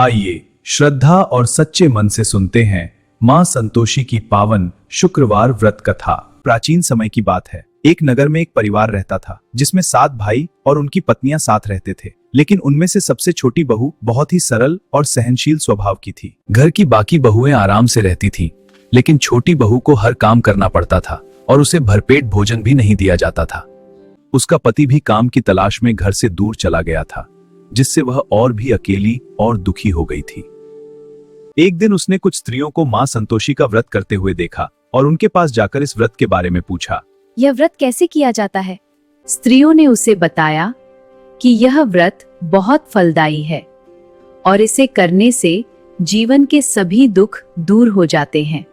आइए श्रद्धा और सच्चे मन से सुनते हैं मां संतोषी की पावन शुक्रवार व्रत कथा। प्राचीन समय की बात है। एक नगर में एक परिवार रहता था जिसमें 7 भाई और उनकी पत्नियां साथ रहते थे। लेकिन उनमें से सबसे छोटी बहू बहुत ही सरल और सहनशील स्वभाव की थी। घर की बाकी बहुएं आराम से रहती थीं, लेकिन छोटी बहू को हर काम करना पड़ता था और उसे भरपेट भोजन भी नहीं दिया जाता था। उसका पति भी काम की तलाश में घर से दूर चला गया था, जिससे वह और भी अकेली और दुखी हो गई थी। एक दिन उसने कुछ स्त्रियों को मां संतोषी का व्रत करते हुए देखा और उनके पास जाकर इस व्रत के बारे में पूछा। यह व्रत कैसे किया जाता है? स्त्रियों ने उसे बताया कि यह व्रत बहुत फलदायी है और इसे करने से जीवन के सभी दुख दूर हो जाते हैं।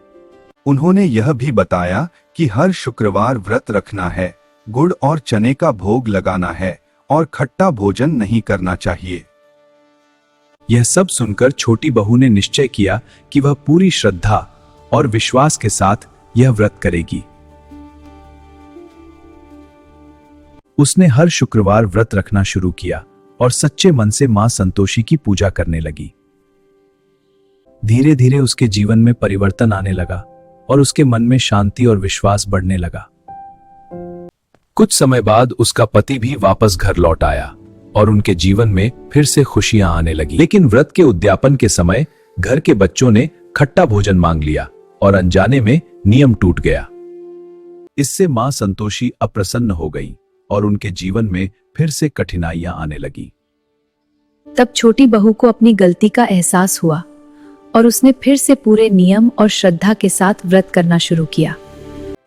उन्होंने यह भी बताया कि हर शुक्रवार व्रत रखना है, गुड़ और चने का भोग लगाना है और खट्टा भोजन नहीं करना चाहिए। यह सब सुनकर छोटी बहू ने निश्चय किया कि वह पूरी श्रद्धा और विश्वास के साथ यह व्रत करेगी। उसने हर शुक्रवार व्रत रखना शुरू किया और सच्चे मन से मां संतोषी की पूजा करने लगी। धीरे धीरे उसके जीवन में परिवर्तन आने लगा और उसके मन में शांति और विश्वास बढ़ने लगा। कुछ समय बाद उसका पति भी वापस घर लौट आया और उनके जीवन में फिर से खुशियां आने लगी। लेकिन व्रत के उद्यापन के समय घर के बच्चों ने खट्टा भोजन मांग लिया और अनजाने में नियम टूट गया। इससे मां संतोषी अप्रसन्न हो गई और उनके जीवन में फिर से कठिनाइयां आने लगी। तब छोटी बहू को अपनी गलती का एहसास हुआ और उसने फिर से पूरे नियम और श्रद्धा के साथ व्रत करना शुरू किया।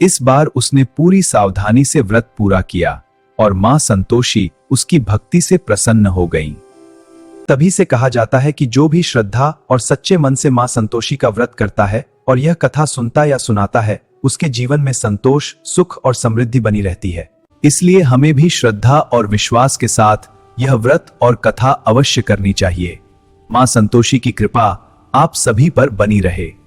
इस बार उसने पूरी सावधानी से व्रत पूरा किया और मां संतोषी उसकी भक्ति से प्रसन्न हो गईं। तभी से कहा जाता है कि जो भी श्रद्धा और सच्चे मन से मां संतोषी का व्रत करता है और यह कथा सुनता या सुनाता है, उसके जीवन में संतोष, सुख और समृद्धि बनी रहती है। इसलिए हमें भी श्रद्धा और विश्वास के साथ यह व्रत और कथा अवश्य करनी चाहिए। मां संतोषी की कृपा आप सभी पर बनी रहे।